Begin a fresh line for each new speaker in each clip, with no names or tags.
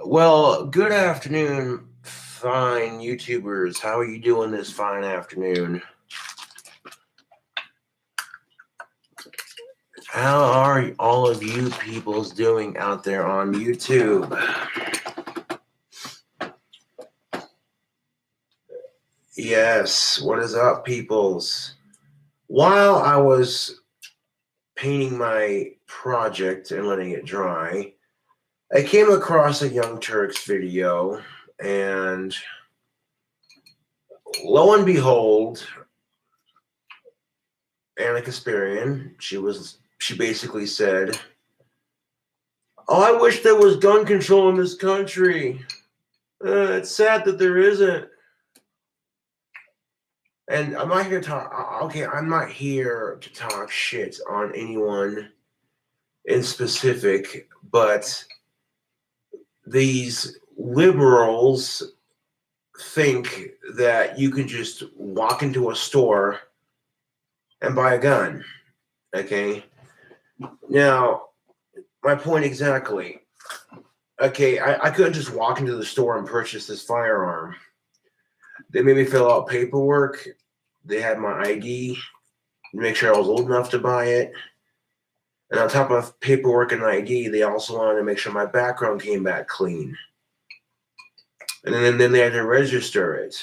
Well, good afternoon, fine YouTubers. How are you doing this fine afternoon? How are all of you peoples doing out there on YouTube? Yes, what is up, peoples? While I was painting my project and letting it dry, I came across a Young Turks video, and lo and behold, Anna Kasparian, she basically said, "Oh, I wish there was gun control in this country. It's sad that there isn't." And I'm not here to talk. Okay, I'm not here to talk shit on anyone in specific, but these liberals think that you can just walk into a store and buy a gun. Okay. Now, my point exactly. Okay, I couldn't just walk into the store and purchase this firearm. They made me fill out paperwork. They had my ID, make sure I was old enough to buy it. And on top of paperwork and ID, they also wanted to make sure my background came back clean. And then they had to register it.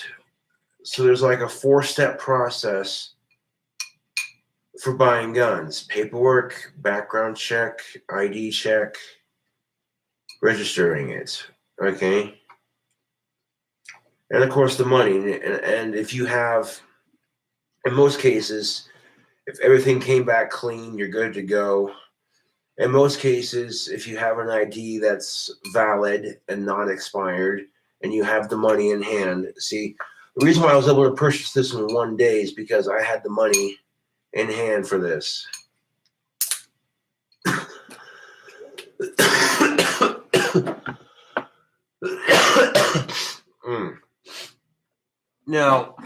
So there's like a 4-step process for buying guns: paperwork, background check, ID check, registering it. Okay. And of course the money. And if you have, in most cases, if everything came back clean, you're good to go. In most cases, if you have an ID that's valid and not expired and you have the money in hand. See, the reason why I was able to purchase this in 1 day is because I had the money in hand for this. Now,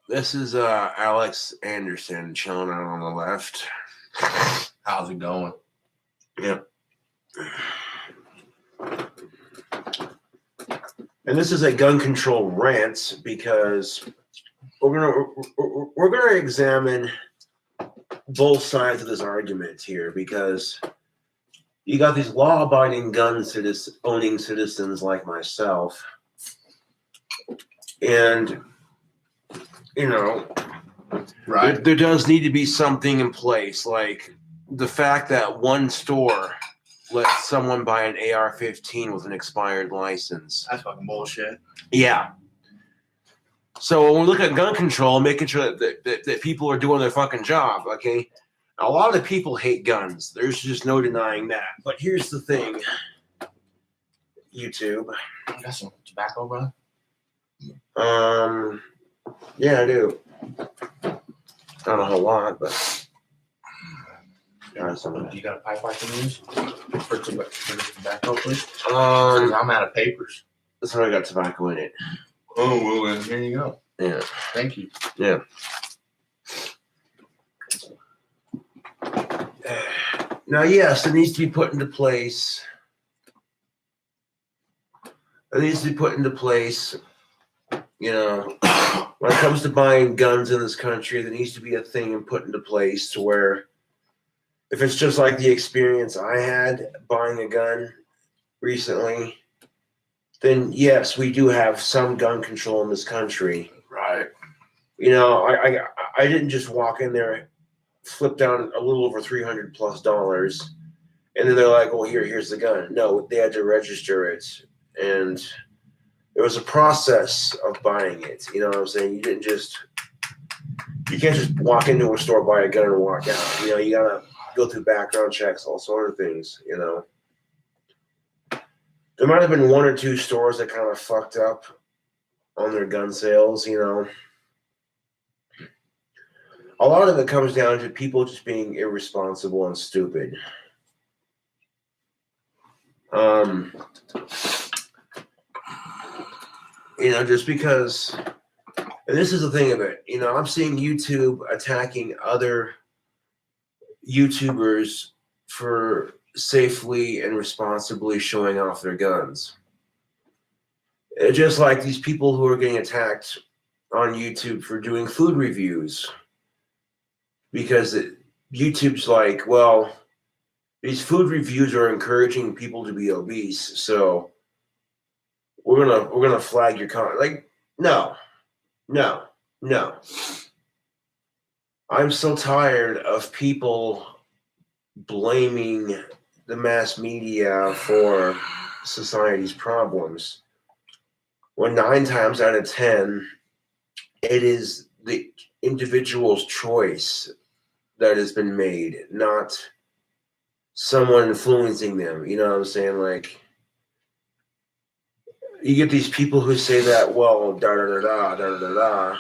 this is Alex Anderson chilling out on the left.
How's it going?
Yeah. And this is a gun control rant because we're gonna examine both sides of this argument here, because you got these law-abiding owning citizens like myself, and you know,
right?
There does need to be something in place, like the fact that one store lets someone buy an AR-15 with an expired license.
That's fucking bullshit.
Yeah. So when we look at gun control, making sure that people are doing their fucking job, okay? A lot of the people hate guns. There's just no denying that. But here's the thing, YouTube.
You got some tobacco, bro?
Yeah, I do. Not a whole lot, but got some.
You got a pipe I can use for tobacco, please?
I'm
out of papers.
That's why I got tobacco in it.
Oh, well, then here you go.
Yeah.
Thank you.
Yeah. Now, yes, it needs to be put into place. It needs to be put into place, you know, when it comes to buying guns in this country, there needs to be a thing and put into place to where if it's just like the experience I had buying a gun recently, then yes, we do have some gun control in this country.
Right.
You know, I didn't just walk in there, flip down a little over $300+, and then they're like, "Oh, here's the gun." No, they had to register it, and there was a process of buying it. You know what I'm saying? You can't just walk into a store, buy a gun, and walk out. You know, you gotta go through background checks, all sort of things. You know, there might have been 1 or 2 stores that kind of fucked up on their gun sales. You know, a lot of it comes down to people just being irresponsible and stupid. You know, just because, and this is the thing of it, you know, I'm seeing YouTube attacking other YouTubers for safely and responsibly showing off their guns. It's just like these people who are getting attacked on YouTube for doing food reviews. Because YouTube's like, well, these food reviews are encouraging people to be obese, so we're gonna flag your content. Like, no. I'm so tired of people blaming the mass media for society's problems, when 9 times out of 10, it is the individual's choice that has been made, not someone influencing them. You know what I'm saying? Like, you get these people who say that, well, da-da-da-da.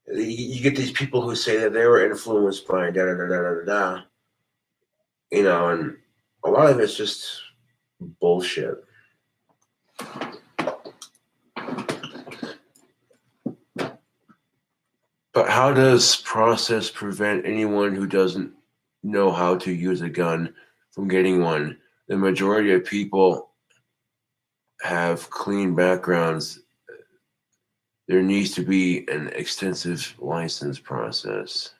You get these people who say that they were influenced by da-da-da-da-da-da. You know, and a lot of it's just bullshit. But how does process prevent anyone who doesn't know how to use a gun from getting one? The majority of people have clean backgrounds. There needs to be an extensive license process.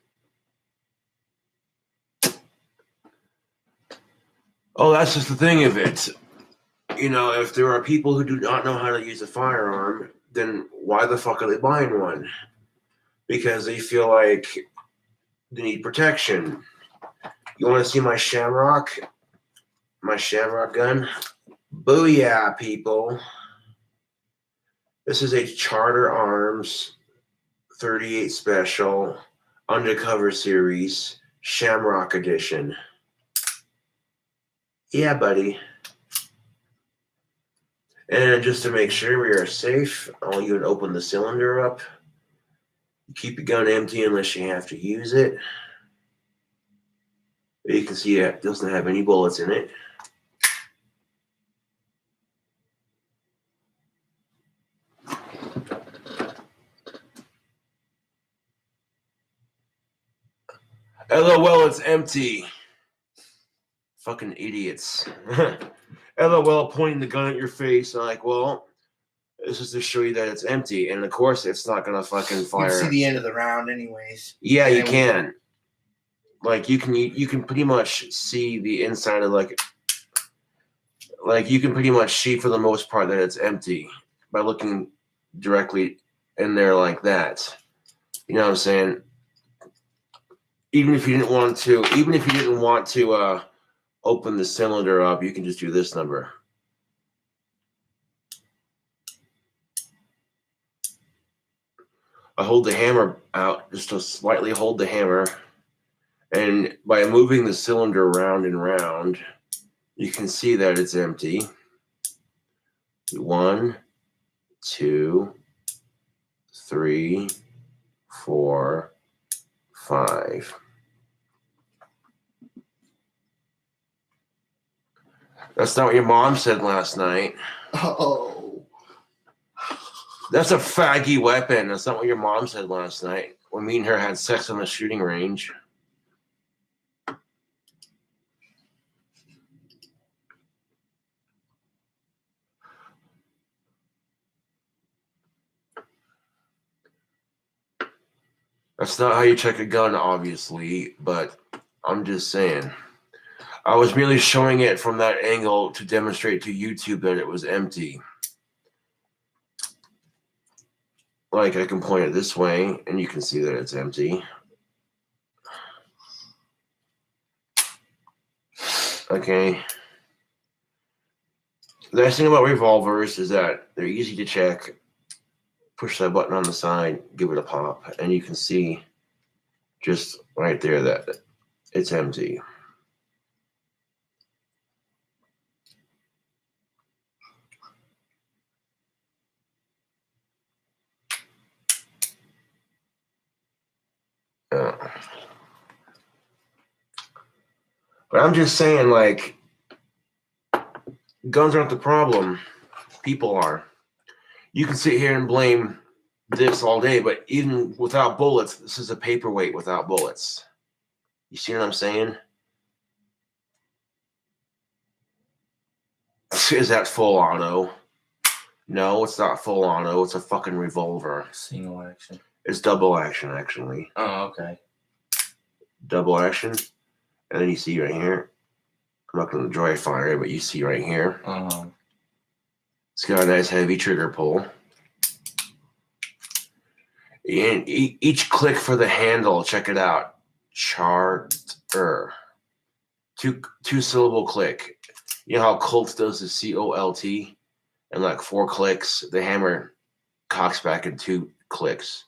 Oh, that's just the thing of it. You know, if there are people who do not know how to use a firearm, then why the fuck are they buying one? Because they feel like they need protection. You want to see my Shamrock? My Shamrock gun? Booyah, people. This is a Charter Arms 38 Special Undercover Series Shamrock Edition. Yeah, buddy. And just to make sure we are safe, all you would open the cylinder up. You keep your gun empty unless you have to use it. But you can see it doesn't have any bullets in it. LOL, it's empty. Fucking idiots. LOL, pointing the gun at your face. Like, well, this is to show you that it's empty. And of course, it's not going to fucking fire.
You can see the end of the round anyways.
Yeah, you can. Like, you can pretty much see the inside of, like you can pretty much see for the most part that it's empty by looking directly in there like that. You know what I'm saying? Even if you didn't want to open the cylinder up, you can just do this number. I hold the hammer out just to slightly hold the hammer, and by moving the cylinder round and round, you can see that it's empty. 1, 2, 3, 4, 5. That's not what your mom said last night.
Oh.
That's a faggy weapon. That's not what your mom said last night when me and her had sex on the shooting range. That's not how you check a gun, obviously, but I'm just saying. I was merely showing it from that angle to demonstrate to YouTube that it was empty. Like, I can point it this way, and you can see that it's empty. Okay. The nice thing about revolvers is that they're easy to check. Push that button on the side, give it a pop, and you can see just right there that it's empty. But I'm just saying, like, guns aren't the problem. People are. You can sit here and blame this all day, but even without bullets, this is a paperweight without bullets. You see what I'm saying? Is that full auto? No, it's not full auto. It's a fucking revolver.
Single action.
It's double action, actually.
Oh, okay.
Double action. And then you see right here. I'm not going to dry fire it, but you see right here. It's got a nice heavy trigger pull. And each click for the handle, check it out. Charter. Two syllable click. You know how Colt does the COLT? And like 4 clicks, the hammer cocks back in 2 clicks.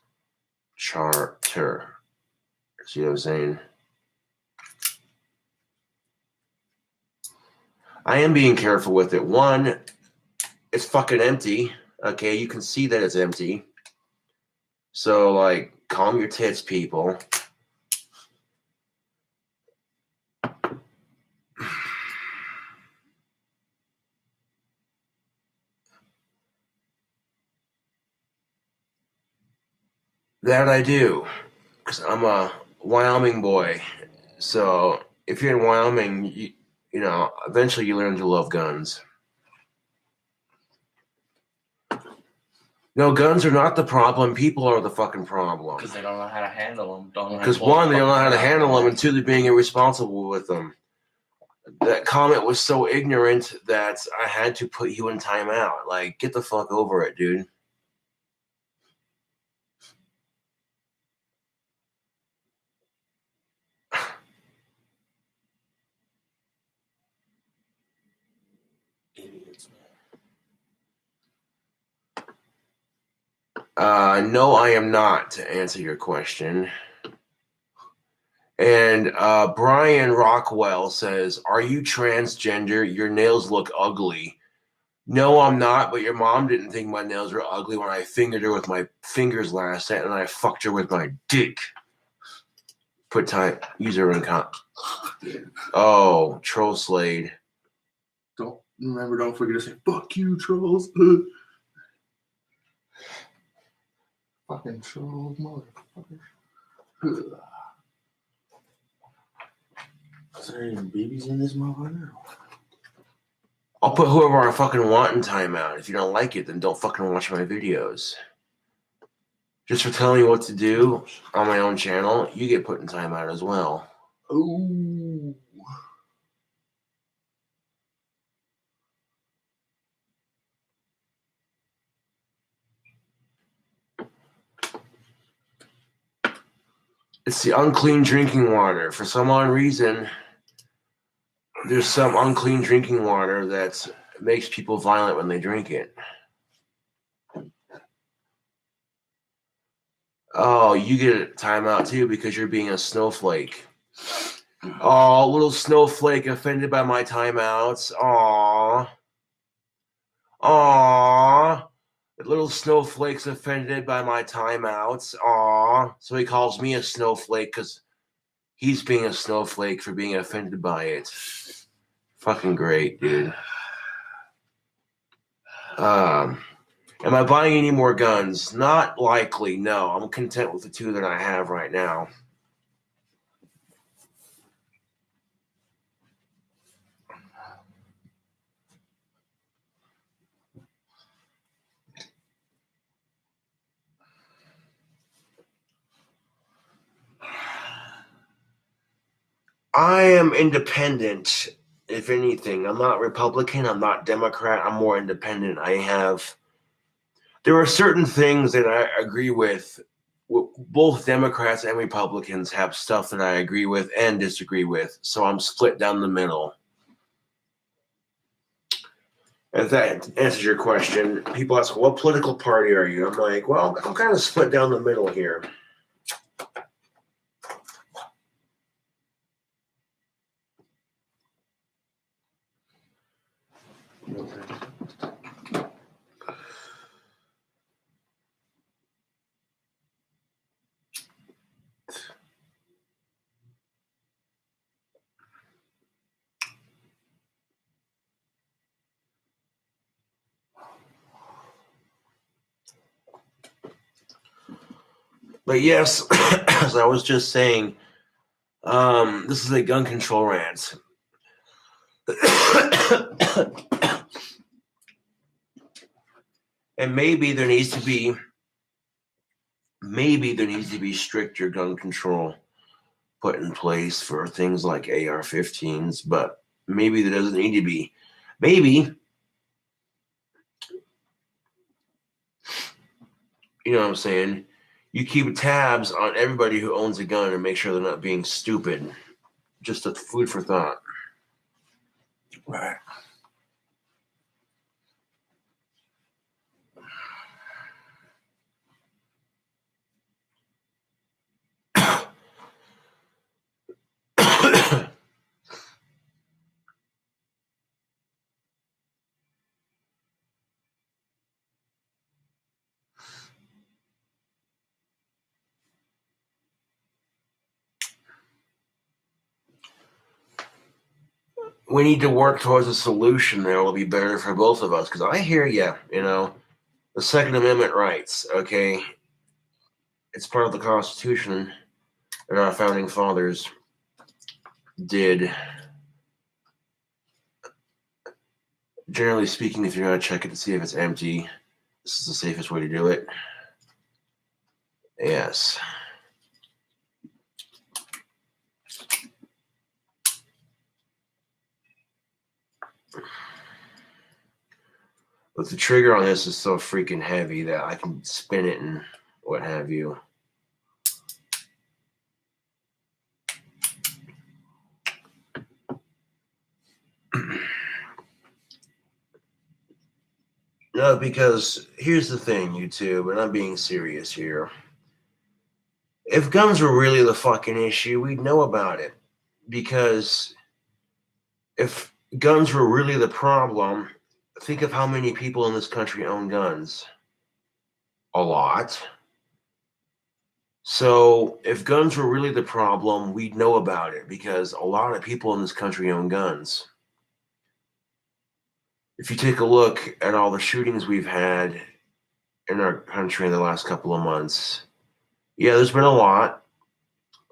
Charter. See what I'm saying? I am being careful with it. One, it's fucking empty. Okay, you can see that it's empty. So, like, calm your tits, people. That I do, because I'm a Wyoming boy. So, if you're in Wyoming, you know, eventually you learn to love guns. No, guns are not the problem. People are the fucking problem.
Because they don't know how to handle them.
Because one, they don't know how to handle them, and two, they're being irresponsible with them. That comment was so ignorant that I had to put you in timeout. Like, get the fuck over it, dude. No, I am not, to answer your question. And Brian Rockwell says, are you transgender? Your nails look ugly. No, I'm not, but your mom didn't think my nails were ugly when I fingered her with my fingers last night, and I fucked her with my dick. Put time, user in comp. Oh, Troll Slade.
Don't forget to say, fuck you, trolls. Fucking trolls, motherfuckers. Is there any babies in this motherfucker?
I'll put whoever I fucking want in timeout. If you don't like it, then don't fucking watch my videos. Just for telling you what to do on my own channel, you get put in timeout as well.
Ooh.
It's the unclean drinking water. For some odd reason, there's some unclean drinking water that makes people violent when they drink it. Oh, you get a timeout too because you're being a snowflake. Oh, little snowflake offended by my timeouts. Aw. Aw. Little snowflake's offended by my timeouts. Aw. So he calls me a snowflake because he's being a snowflake for being offended by it. Fucking great, dude. Am I buying any more guns? Not likely, no. I'm content with the 2 that I have right now. I am independent, if anything. I'm not Republican. I'm not Democrat. I'm more independent. There are certain things that I agree with. Both Democrats and Republicans have stuff that I agree with and disagree with. So I'm split down the middle. If that answers your question, people ask, what political party are you? I'm like, well, I'm kind of split down the middle here. But yes, as I was just saying, This is a gun control rant. And maybe there needs to be stricter gun control put in place for things like AR-15s, but maybe there doesn't need to be. Maybe, you know what I'm saying, you keep tabs on everybody who owns a gun and make sure they're not being stupid. Just a food for thought.
Right.
We need to work towards a solution that will be better for both of us. Because I hear you, you know, the Second Amendment rights, okay? It's part of the Constitution that our founding fathers did. Generally speaking, if you're going to check it to see if it's empty, this is the safest way to do it. Yes. But the trigger on this is so freaking heavy that I can spin it and what have you. No, because here's the thing, YouTube, and I'm being serious here. If guns were really the fucking issue, we'd know about it. Because if guns were really the problem, think of how many people in this country own guns. A lot. So if guns were really the problem, we'd know about it because a lot of people in this country own guns. If you take a look at all the shootings we've had in our country in the last couple of months, yeah, there's been a lot,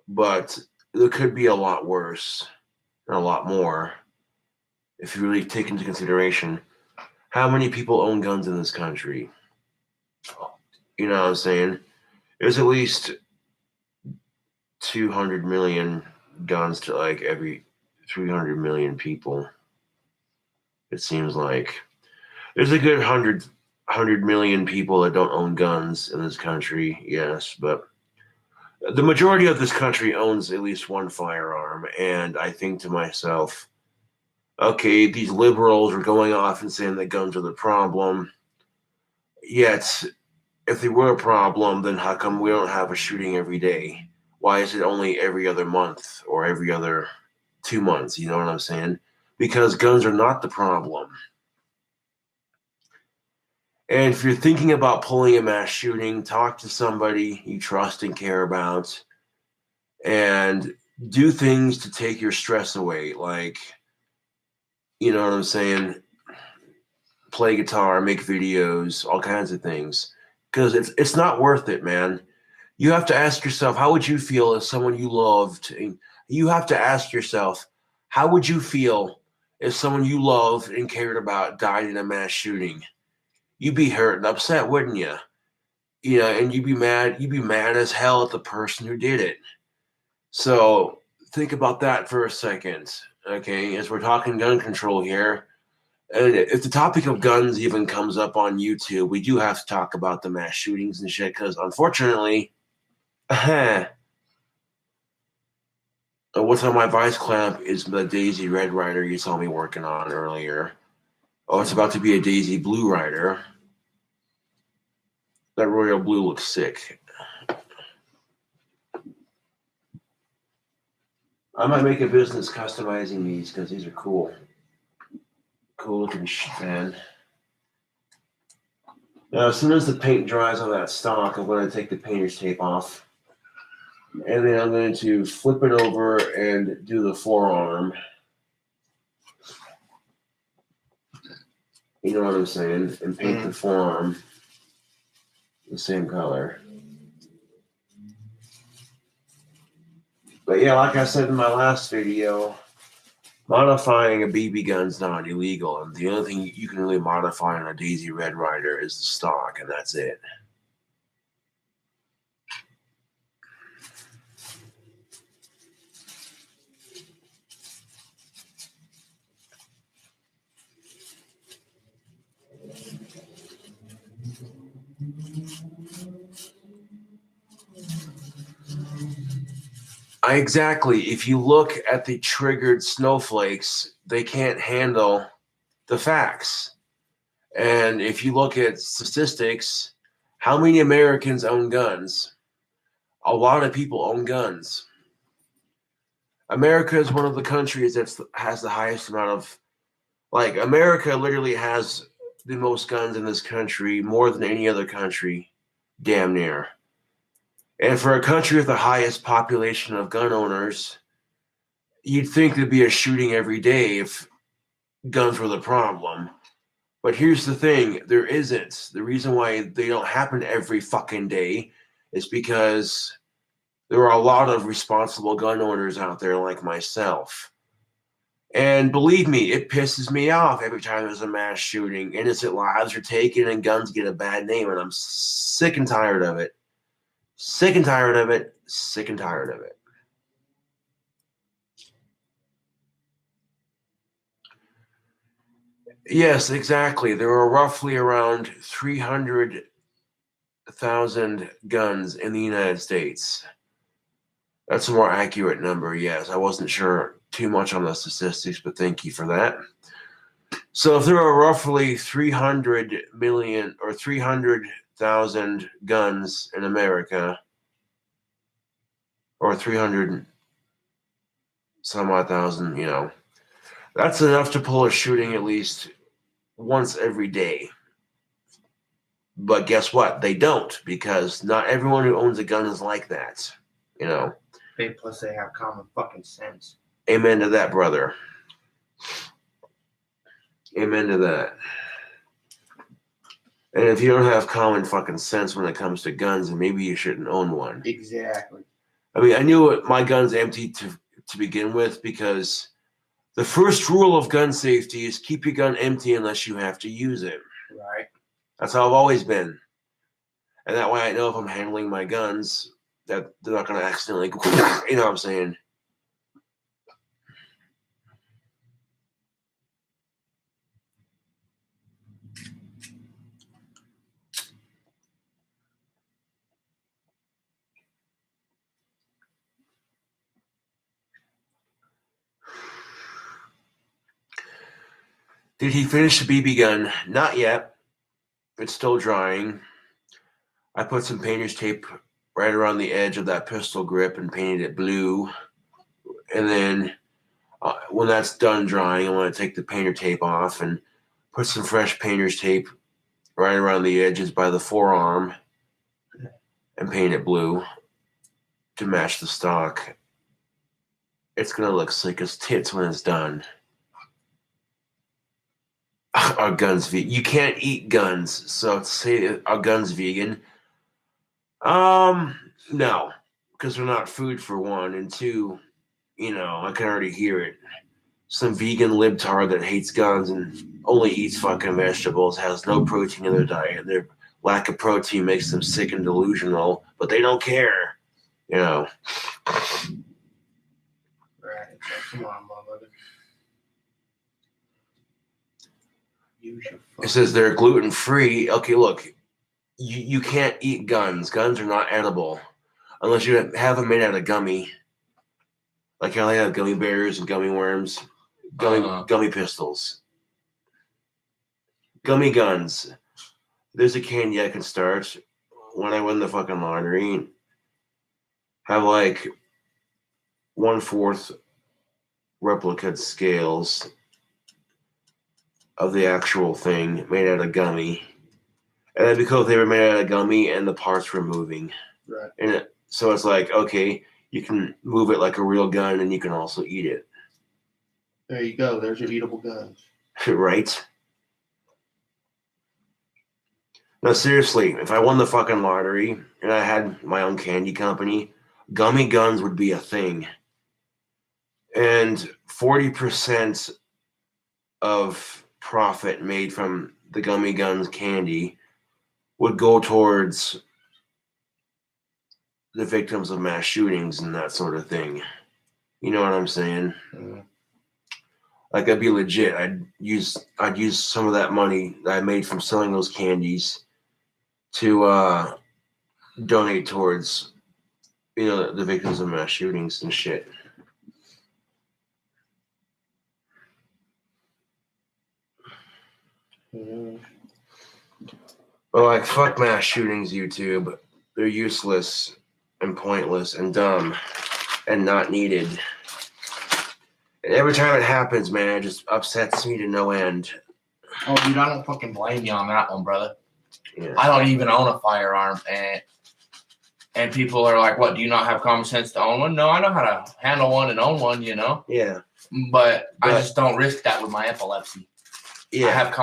but there could be a lot worse and a lot more if you really take into consideration how many people own guns in this country. You know what I'm saying? There's at least 200 million guns to like every 300 million people. It seems like there's a good 100 million people that don't own guns in this country, yes, but the majority of this country owns at least one firearm, and I think to myself, okay, these liberals are going off and saying that guns are the problem, yet if they were a problem, then how come we don't have a shooting every day? Why is it only every other month or every other 2 months? You know what I'm saying? Because guns are not the problem. And if you're thinking about pulling a mass shooting, talk to somebody you trust and care about and do things to take your stress away. Like, you know what I'm saying? Play guitar, make videos, all kinds of things. Because it's not worth it, man. You have to ask yourself, how would you feel if someone you loved, you have to ask yourself, how would you feel if someone you loved and cared about died in a mass shooting? You'd be hurt and upset, wouldn't you? You know, and you'd be mad as hell at the person who did it. So think about that for a second, okay? As we're talking gun control here, and if the topic of guns even comes up on YouTube, we do have to talk about the mass shootings and shit, because unfortunately, what's on my vice clamp is the Daisy Red Rider you saw me working on earlier. Oh, it's about to be a Daisy Blue Rider. That royal blue looks sick. I might make a business customizing these because these are cool. Cool looking shit, man. Now, as soon as the paint dries on that stock, I'm going to take the painter's tape off. And then I'm going to flip it over and do the forearm. You know what I'm saying? And paint the forearm the same color. But yeah, like I said in my last video, modifying a BB gun's not illegal, and the only thing you can really modify on a Daisy Red Ryder is the stock, and that's it. Exactly. If you look at the triggered snowflakes, they can't handle the facts. And if you look at statistics, how many Americans own guns? A lot of people own guns. America is one of the countries that has the highest amount of, like, America literally has the most guns in this country, more than any other country, damn near. And for a country with the highest population of gun owners, you'd think there'd be a shooting every day if guns were the problem. But here's the thing, there isn't. The reason why they don't happen every fucking day is because there are a lot of responsible gun owners out there like myself. And believe me, it pisses me off every time there's a mass shooting. Innocent lives are taken and guns get a bad name, and I'm sick and tired of it. Sick and tired of it. Sick and tired of it. Yes, exactly. There are roughly around 300,000 guns in the United States. That's a more accurate number, yes. I wasn't sure too much on the statistics, but thank you for that. So if there are roughly 300 million or 300,000 guns in America, or 300 some odd thousand, you know, that's enough to pull a shooting at least once every day. But guess what? They don't, because not everyone who owns a gun is like that, you know.
Plus they have common fucking sense.
Amen to that, brother. Amen to that. And if you don't have common fucking sense when it comes to guns, then maybe you shouldn't own one.
Exactly.
I mean, I knew my gun's empty to begin with, because the first rule of gun safety is keep your gun empty unless you have to use it.
Right.
That's how I've always been. And that way I know if I'm handling my guns that they're not going to accidentally, you know what I'm saying? Did he finish the BB gun? Not yet. It's still drying. I put some painter's tape right around the edge of that pistol grip and painted it blue. And then when that's done drying, I want to take the painter tape off and put some fresh painter's tape right around the edges by the forearm and paint it blue to match the stock. It's going to look sick as tits when it's done. Our gun's vegan. You can't eat guns, so to say our gun's vegan. No, because they're not food for one, and two, you know, I can already hear it. Some vegan libtard that hates guns and only eats fucking vegetables, has no protein in their diet. Their lack of protein makes them sick and delusional, but they don't care, you know.
Right. So come on, mother.
It says they're gluten-free. Okay, look, you can't eat guns. Guns are not edible unless you have them made out of gummy. Like how they have gummy bears and gummy worms, gummy pistols, gummy guns. There's a candy I can start when I win the fucking lottery. Have like 1/4 replica scales of the actual thing made out of gummy. And that'd be cool if they were made out of gummy and the parts were moving.
Right.
And so it's like, okay, you can move it like a real gun and you can also eat it.
There you go. There's your eatable guns.
Right? No, seriously, if I won the fucking lottery and I had my own candy company, gummy guns would be a thing. And 40% of profit made from the gummy guns candy would go towards the victims of mass shootings and that sort of thing. You know what I'm saying? Like, that'd be legit. I'd use some of that money that I made from selling those candies to donate towards, the victims of mass shootings and shit. Well, like, fuck mass shootings, YouTube. They're useless and pointless and dumb and not needed. And every time it happens, man, it just upsets me to no end.
Oh, dude, I don't fucking blame you on that one, brother.
Yeah.
I don't even own a firearm, and people are like, what, do you not have common sense to own one? No, I know how to handle one and own one,
Yeah.
But I just don't risk that with my epilepsy.
Yeah.
I have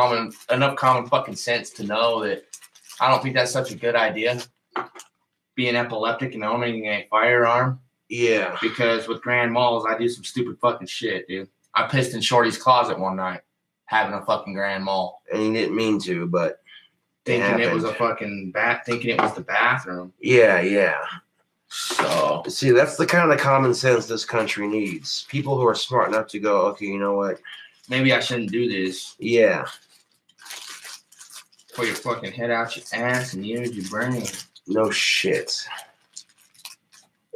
enough common fucking sense to know that I don't think that's such a good idea, being epileptic and owning a firearm.
Yeah.
Because with grand malls, I do some stupid fucking shit, dude. I pissed in Shorty's closet one night, having a fucking grand mall.
And you didn't mean to, but
thinking it was a fucking thinking it was the bathroom.
Yeah.
So
see, that's the kind of common sense this country needs. People who are smart enough to go, okay, you know what?
Maybe I shouldn't do this.
Yeah.
Put your fucking head out your ass and use your brain.
No shit.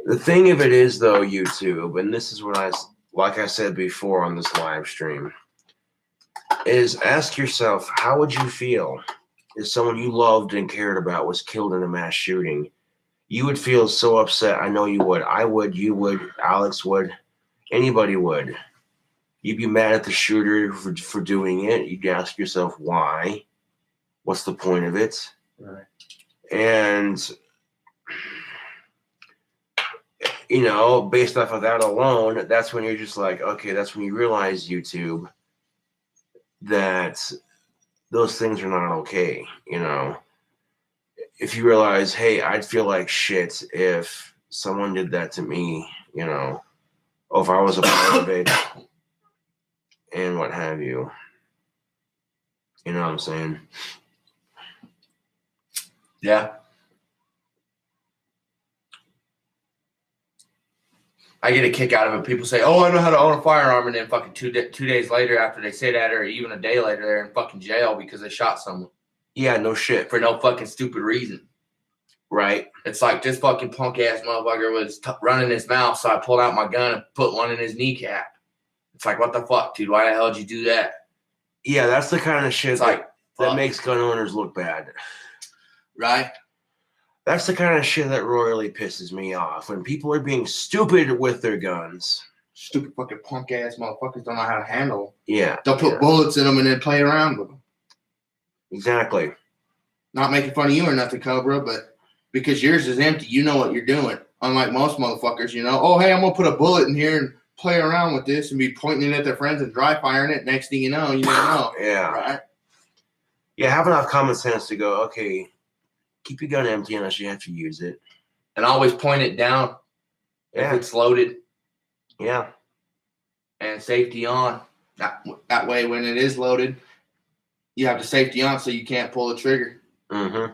The thing of it is, though, YouTube, and this is what like I said before on this live stream, is ask yourself, how would you feel if someone you loved and cared about was killed in a mass shooting? You would feel so upset. I know you would. I would. You would. Alex would. Anybody would. You'd be mad at the shooter for doing it. You'd ask yourself, why? What's the point of it?
Right.
And, based off of that alone, that's when you're just like, okay, that's when you realize, YouTube, that those things are not okay, If you realize, hey, I'd feel like shit if someone did that to me, or if I was a part of it and what have you. You know what I'm saying?
Yeah. I get a kick out of it. People say, oh, I know how to own a firearm, and then fucking two days later after they say that, or even a day later, they're in fucking jail because they shot someone.
Yeah, no shit.
For no fucking stupid reason.
Right.
It's like this fucking punk-ass motherfucker was running his mouth, so I pulled out my gun and put one in his kneecap. It's like, what the fuck, dude? Why the hell did you do that?
Yeah, that's the kind of shit that makes gun owners look bad.
Right?
That's the kind of shit that royally pisses me off. When people are being stupid with their guns.
Stupid fucking punk-ass motherfuckers don't know how to handle them.
Yeah.
They'll put bullets in them and then play around with them.
Exactly.
Not making fun of you or nothing, Cobra, but because yours is empty, you know what you're doing. Unlike most motherfuckers, oh, hey, I'm going to put a bullet in here and play around with this and be pointing it at their friends and dry firing it. Next thing you know, you never know.
Yeah.
Right?
Yeah, have enough common sense to go, okay, keep your gun empty unless you have to use it.
And always point it down if it's loaded.
Yeah.
And safety on. That way, when it is loaded, you have the safety on so you can't pull the trigger.
Mm-hmm.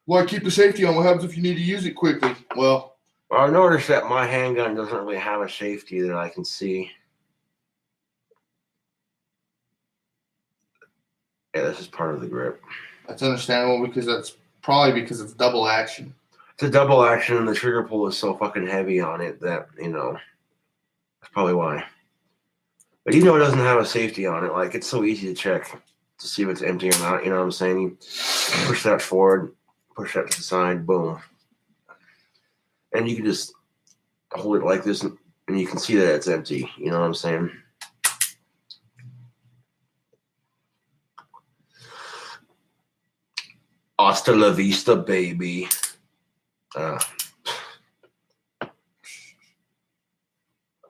Why keep the safety on? What happens if you need to use it quickly? Well,
I noticed that my handgun doesn't really have a safety that I can see. Yeah, this is part of the grip.
That's understandable because that's probably because it's double action.
It's a double action, and the trigger pull is so fucking heavy on it that, that's probably why. But it doesn't have a safety on it. Like, it's so easy to check to see if it's empty or not. You know what I'm saying? You push that forward, push that to the side, boom. And you can just hold it like this, and you can see that it's empty. You know what I'm saying? Hasta la vista, baby.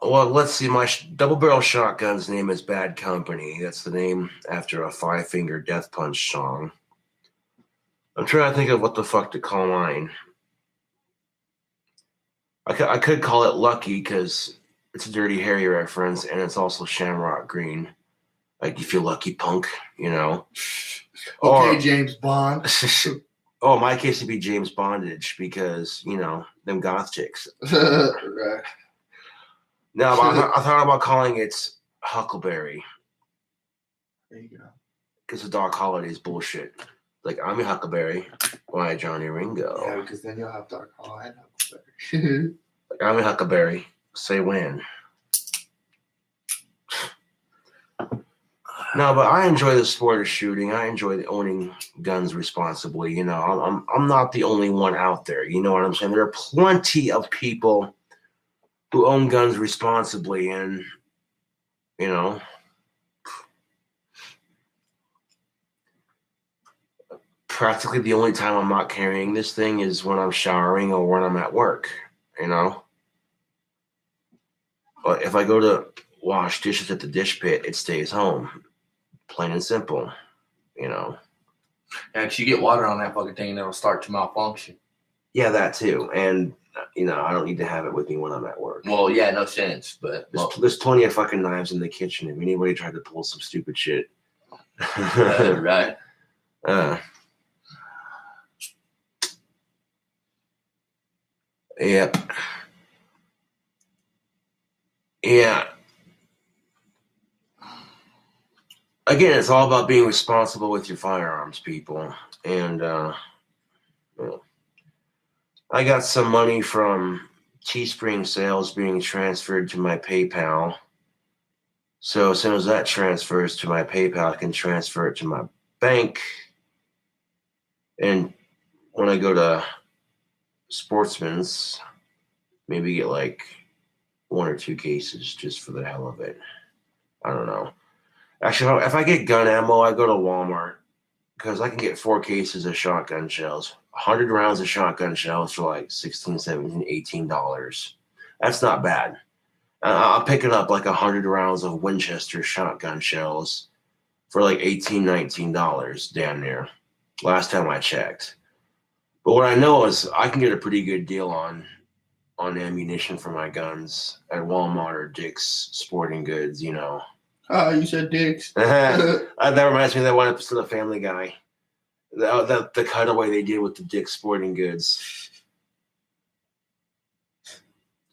Well, let's see. My double barrel shotgun's name is Bad Company. That's the name after a Five Finger Death Punch song. I'm trying to think of what the fuck to call mine. I could call it Lucky because it's a Dirty Harry reference, and it's also Shamrock Green. Like, you feel lucky, punk, you know?
Okay, James Bond.
Oh, in my case, it'd be James Bondage because, you know, them goth chicks.
Right.
No, but I thought about calling it Huckleberry
There you go.
because the Doc Holliday's bullshit. Like, I'm a Huckleberry. Why, Johnny Ringo?
Yeah, because then you'll have Dark Hollow and Huckleberry.
Like, I'm a Huckleberry. Say when. No, but I enjoy the sport of shooting. I enjoy owning guns responsibly. You know, I'm not the only one out there. You know what I'm saying? There are plenty of people who own guns responsibly, and you know, practically the only time I'm not carrying this thing is when I'm showering or when I'm at work. You know, but if I go to wash dishes at the dish pit, it stays home. Plain and simple, you know.
Yeah, because you get water on that fucking thing and it'll start to malfunction.
Yeah, that too. And, you know, I don't need to have it with me when I'm at work.
Well, yeah, no sense. But
There's plenty of fucking knives in the kitchen if anybody tried to pull some stupid shit.
right.
Yep. Yeah. Again, it's all about being responsible with your firearms, people. And well, I got some money from Teespring sales being transferred to my PayPal. So as soon as that transfers to my PayPal, I can transfer it to my bank. And when I go to Sportsman's, maybe get like 1 or 2 cases just for the hell of it. I don't know. Actually, if I get gun ammo, I go to Walmart because I can get 4 cases of shotgun shells. 100 rounds of shotgun shells for like $16, $17, $18. That's not bad. I'll pick it up like 100 rounds of Winchester shotgun shells for like $18, $19, damn near. Last time I checked. But what I know is I can get a pretty good deal on ammunition for my guns at Walmart or Dick's Sporting Goods, you know.
You said Dick's.
That reminds me of that one episode of Family Guy. The cutaway they did with the Dick's Sporting Goods.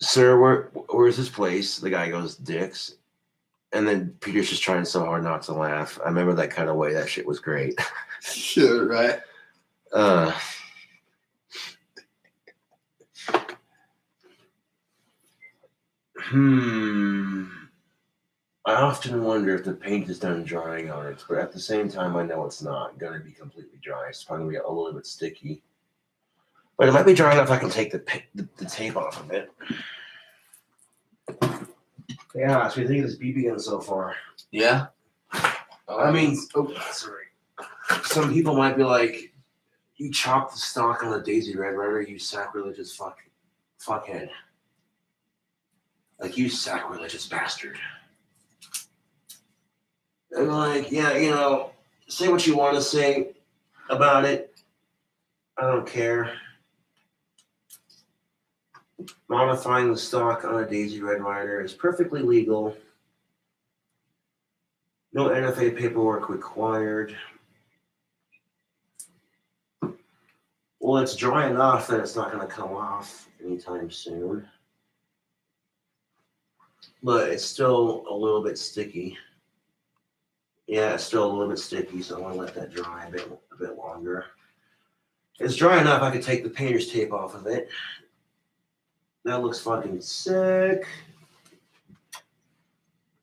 Sir, where's this place? The guy goes, Dick's. And then Peter's just trying so hard not to laugh. I remember that cutaway. That shit was great.
Sure, right.
I often wonder if the paint is done drying on it, but at the same time, I know it's not going to be completely dry. It's probably going to be a little bit sticky. But it might be dry enough I can take the tape off of it. Yeah, so you think of this BB gun so far?
Yeah.
I mean, sorry. Some people might be like, you chopped the stock on the Daisy Red Ryder, you sacrilegious fuckhead. Like, you sacrilegious bastard. And like, yeah, you know, say what you want to say about it. I don't care. Modifying the stock on a Daisy Red Ryder is perfectly legal. No NFA paperwork required. Well, it's dry enough that it's not going to come off anytime soon. But it's still a little bit sticky. Yeah, it's still a little bit sticky, so I want to let that dry a bit longer. It's dry enough I could take the painter's tape off of it. That looks fucking sick.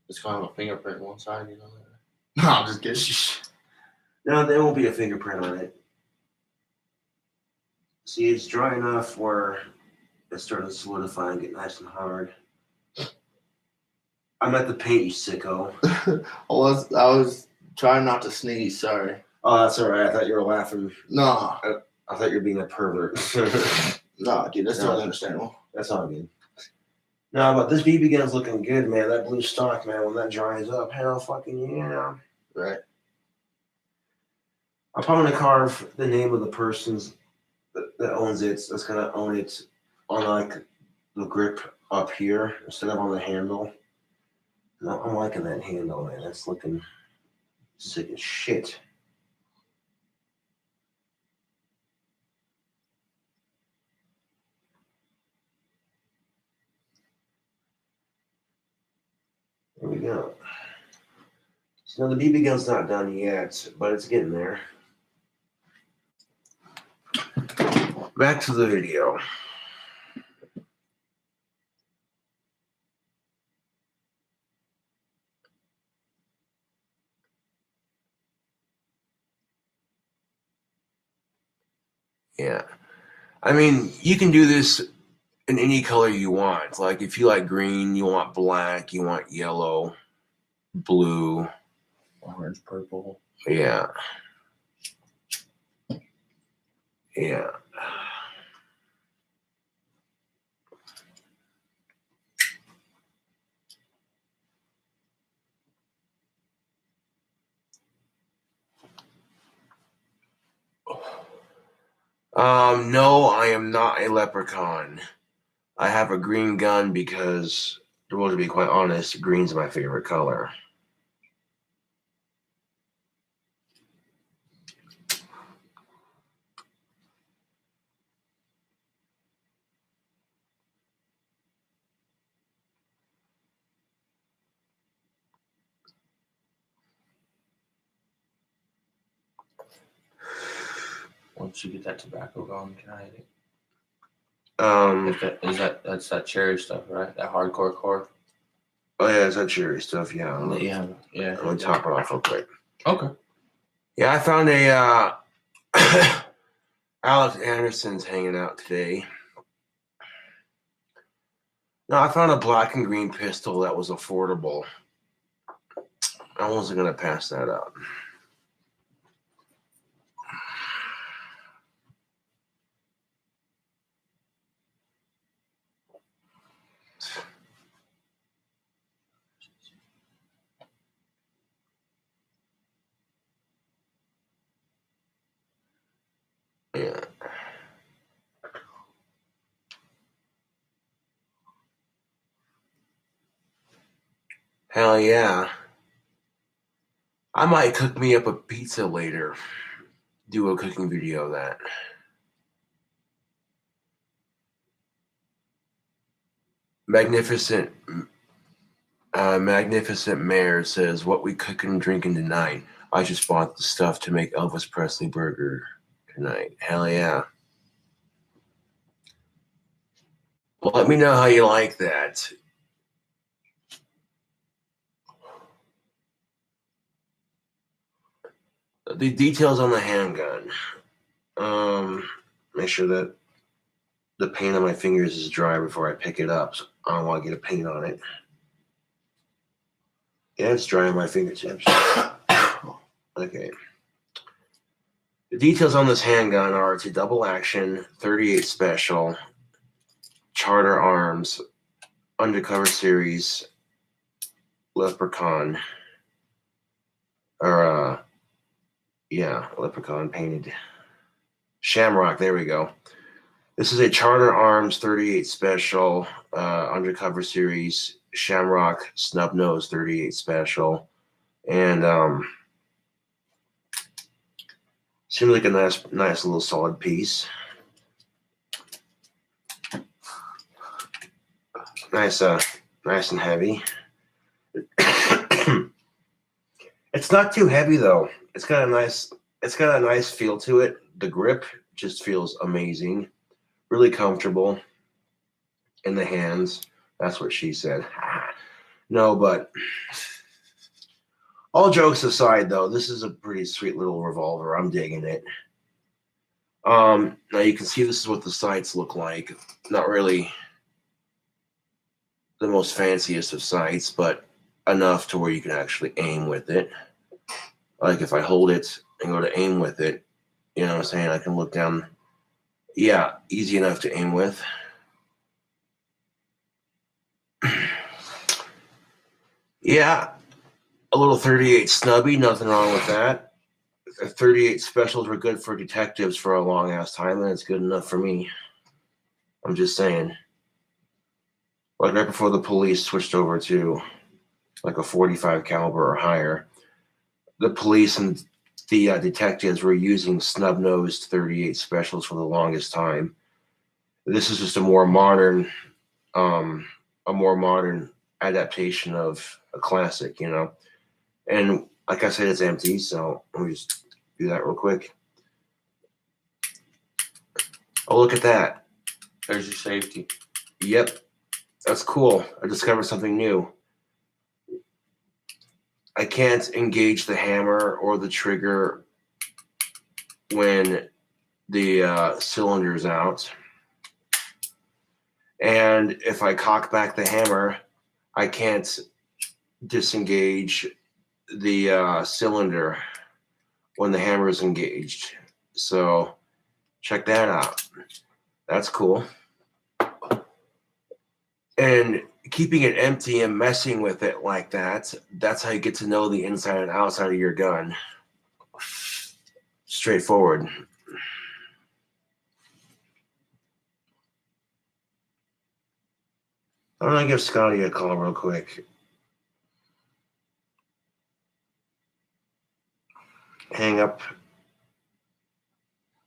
It's going to have a fingerprint on one side, you know that? No, I'm just kidding.
No, there won't be a fingerprint on it. See, it's dry enough where it's starting to solidify and get nice and hard. I'm at the paint, you sicko.
I was trying not to sneeze, sorry.
Oh, that's all right. I thought you were laughing.
No.
I thought you were being a pervert.
No, dude, that's totally understandable.
That's all good. No, but this BB gun's looking good, man. That blue stock, man, when that dries up, hell fucking yeah.
Right.
I'm probably going to carve the name of the person that owns it. That's going to own it on like the grip up here instead of on the handle. No, I'm liking that handle, man. That's looking sick as shit. There we go. So the BB gun's not done yet, but it's getting there. Back to the video. Yeah. I mean, you can do this in any color you want. Like if you like green, you want black, you want yellow, blue,
Orange, purple.
yeah. Yeah. No, I am not a leprechaun. I have a green gun because, to be quite honest, green's my favorite color.
Once you get that tobacco going, can I hit it? That's that cherry stuff, right? That hardcore core.
Oh yeah, it's that cherry stuff. Yeah.
Yeah.
Let me top it off real quick.
Okay.
Yeah, I found a Alex Anderson's hanging out today. No, I found a black and green pistol that was affordable. I wasn't gonna pass that up. Yeah. Hell yeah. I might cook me up a pizza later. Do a cooking video of that. Magnificent Mayor says, "What we cooking and drinking tonight? I just bought the stuff to make Elvis Presley burger tonight." Hell yeah. Well, let me know how you like that. The details on the handgun. Make sure that the paint on my fingers is dry before I pick it up. So I don't want to get a paint on it. Yeah, it's dry on my fingertips. Okay. The details on this handgun are: it's a double action, 38 special, Charter Arms, Undercover Series, Leprechaun. Leprechaun painted. Shamrock, there we go. This is a Charter Arms 38 special, Undercover Series, Shamrock Snub Nose 38 special, and seems like a nice little solid piece. Nice and heavy. It's not too heavy though. It's got a nice feel to it. The grip just feels amazing. Really comfortable in the hands. That's what she said. No, but all jokes aside though, this is a pretty sweet little revolver. I'm digging it. Now you can see this is what the sights look like. Not really the most fanciest of sights, but enough to where you can actually aim with it. Like if I hold it and go to aim with it, you know what I'm saying? I can look down. Yeah, easy enough to aim with. Yeah, a little 38 snubby, nothing wrong with that. 38 specials were good for detectives for a long ass time, and it's good enough for me. I'm just saying. like right before the police switched over to like a 45 caliber or higher, the police and the detectives were using snub-nosed 38 specials for the longest time. This is just a more modern adaptation of a classic, you know. And like I said, it's empty, so let me just do that real quick. Oh, look at that.
There's your safety.
Yep. That's cool. I discovered something new. I can't engage the hammer or the trigger when the cylinder's out. And if I cock back the hammer, I can't disengage the cylinder when the hammer is engaged. So check that out. That's cool. And keeping it empty and messing with it like that, that's how you get to know the inside and outside of your gun. Straightforward. I'm going to give Scotty a call real quick. Hang up.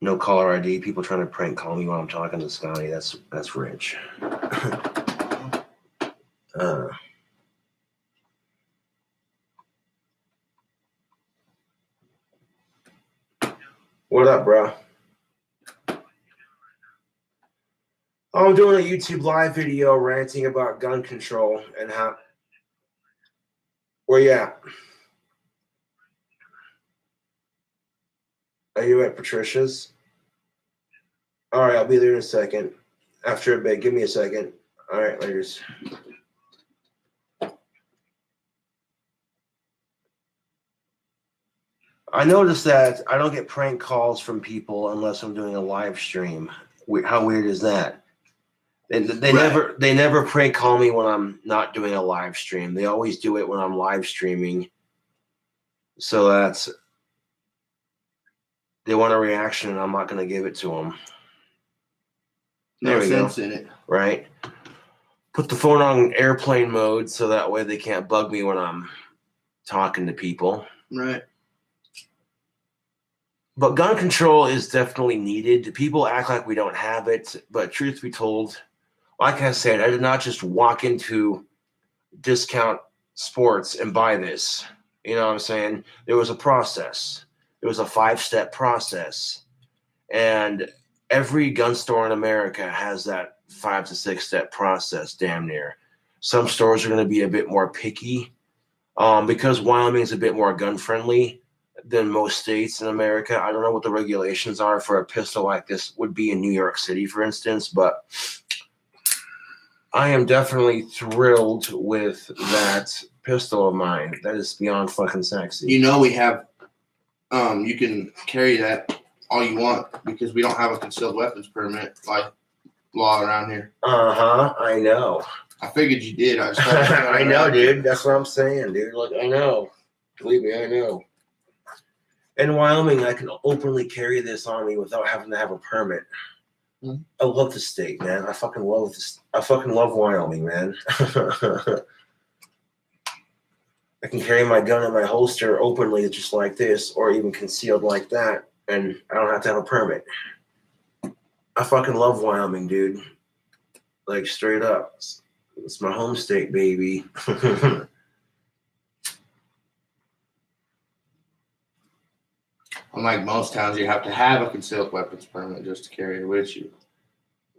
No caller ID. People trying to prank call me while I'm talking to Scotty. That's rich. What up, bro? I'm doing a YouTube live video ranting about gun control and how. Where you at? Are you at Patricia's? All right, I'll be there in a second. After a bit, give me a second. All right, ladies. I noticed that I don't get prank calls from people unless I'm doing a live stream. How weird is that? They right. never prank call me when I'm not doing a live stream. They always do it when I'm live streaming. So that's, they want a reaction and I'm not going to give it to them.
No sense in it.
Right. Put the phone on airplane mode so that way they can't bug me when I'm talking to people.
Right.
But gun control is definitely needed. People act like we don't have it, but truth be told, like I said, I did not just walk into Discount Sports and buy this. You know what I'm saying? There was a process. It was a 5-step process. And every gun store in America has that 5 to 6 step process, damn near. Some stores are going to be a bit more picky because Wyoming is a bit more gun friendly than most states in America. I don't know what the regulations are for a pistol like this would be in New York City, for instance, but I am definitely thrilled with that pistol of mine. That is beyond fucking sexy.
You know, we have, you can carry that all you want because we don't have a concealed weapons permit like law around here.
I know.
I figured you did. I, just
I know, dude. That's what I'm saying, dude. Like, I know. Believe me, I know. In Wyoming, I can openly carry this on me without having to have a permit. Mm-hmm. I love the state, man. I fucking love this. I fucking love Wyoming, man. I can carry my gun in my holster openly just like this or even concealed like that, and I don't have to have a permit. I fucking love Wyoming, dude. Like, straight up. It's my home state, baby.
Unlike most towns, you have to have a concealed weapons permit just to carry it with you.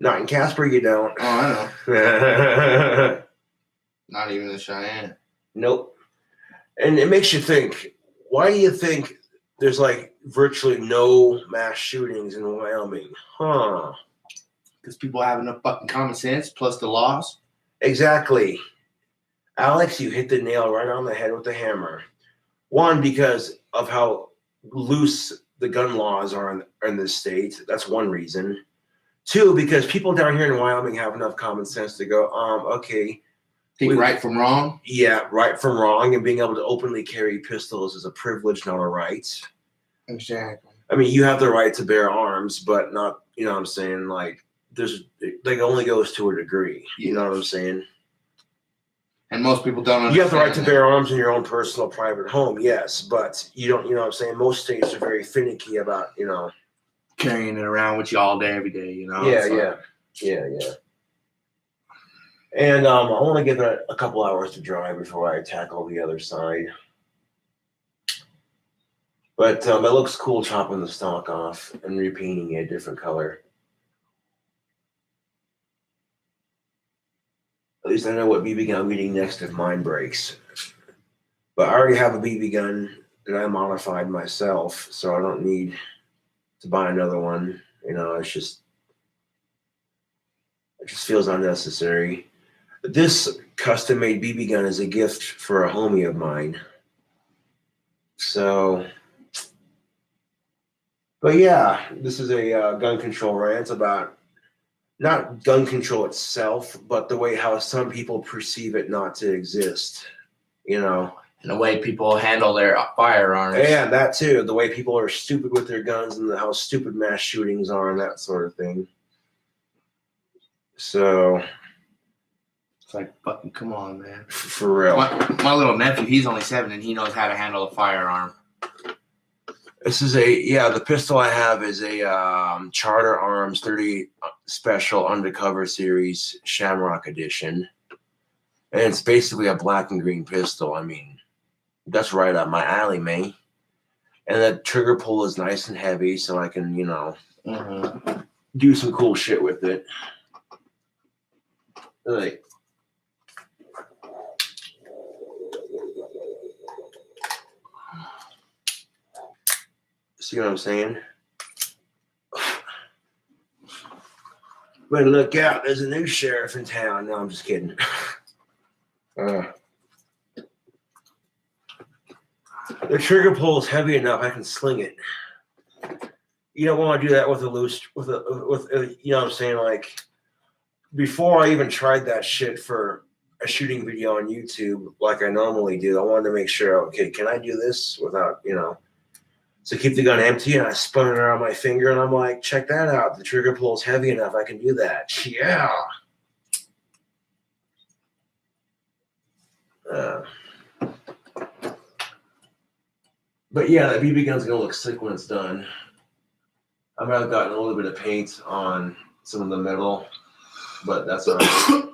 Not in Casper, you don't.
Oh, I know. Not even in Cheyenne.
Nope. And it makes you think, why do you think there's like virtually no mass shootings in Wyoming? Huh.
Because people have enough fucking common sense plus the laws.
Exactly. Alex, you hit the nail right on the head with the hammer. One, because of how loose the gun laws are in this state. That's one reason. Two, because people down here in Wyoming have enough common sense to go, okay.
Think right from wrong?
Yeah, right from wrong. And being able to openly carry pistols is a privilege, not a right.
Exactly.
I mean, you have the right to bear arms, but not, you know what I'm saying? Like, they only goes to a degree. You know what I'm saying?
And most people don't understand.
You have the right to
that.
bear arms in your own personal private home, yes, but you don't, you know what I'm saying? Most states are very finicky about, you know.
Carrying it around with you all day, every day, you know?
Yeah. And I want to give it a couple hours to dry before I tackle the other side. But it looks cool chopping the stock off and repainting it a different color. At least I know what BB gun I'm getting next if mine breaks. But I already have a BB gun that I modified myself, so I don't need to buy another one. You know, it just feels unnecessary. This custom-made BB gun is a gift for a homie of mine. So, but yeah, this is a gun control rant about not gun control itself, but the way how some people perceive it not to exist. You know,
And the way people handle their firearms.
yeah, that too. The way people are stupid with their guns and how stupid mass shootings are and that sort of thing. So,
It's like, fucking come on, man.
for real.
My little nephew, he's only 7 and he knows how to handle a firearm.
This is the pistol I have is a Charter Arms 30 Special Undercover Series Shamrock Edition. And it's basically a black and green pistol. I mean, that's right up my alley, man. And the trigger pull is nice and heavy, so I can, you know, do some cool shit with it. Like, see what I'm saying? Better look out, there's a new sheriff in town. No, I'm just kidding. The trigger pull is heavy enough I can sling it. You don't want to do that with you know what I'm saying? Like, before I even tried that shit for a shooting video on YouTube, like I normally do, I wanted to make sure, okay, can I do this without, you know? So keep the gun empty, and I spun it around my finger, and I'm like, check that out. The trigger pull is heavy enough. I can do that. Yeah. But yeah, that BB gun's going to look sick when it's done. I might have gotten a little bit of paint on some of the metal, but that's all right.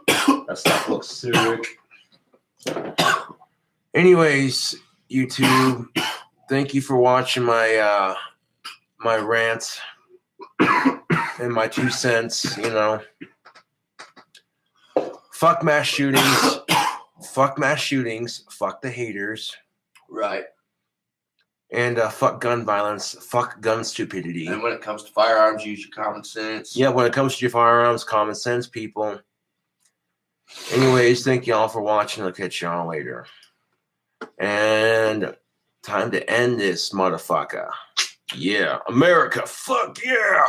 That stuff looks sick. Anyways, YouTube, thank you for watching my my rant and my 2 cents, you know. Fuck mass shootings. Fuck mass shootings. Fuck the haters.
Right.
And fuck gun violence. Fuck gun stupidity.
And when it comes to firearms, use your common sense.
Yeah, when it comes to your firearms, common sense, people. Anyways, thank y'all for watching. I'll catch y'all later. And time to end this motherfucker. Yeah. America, fuck yeah.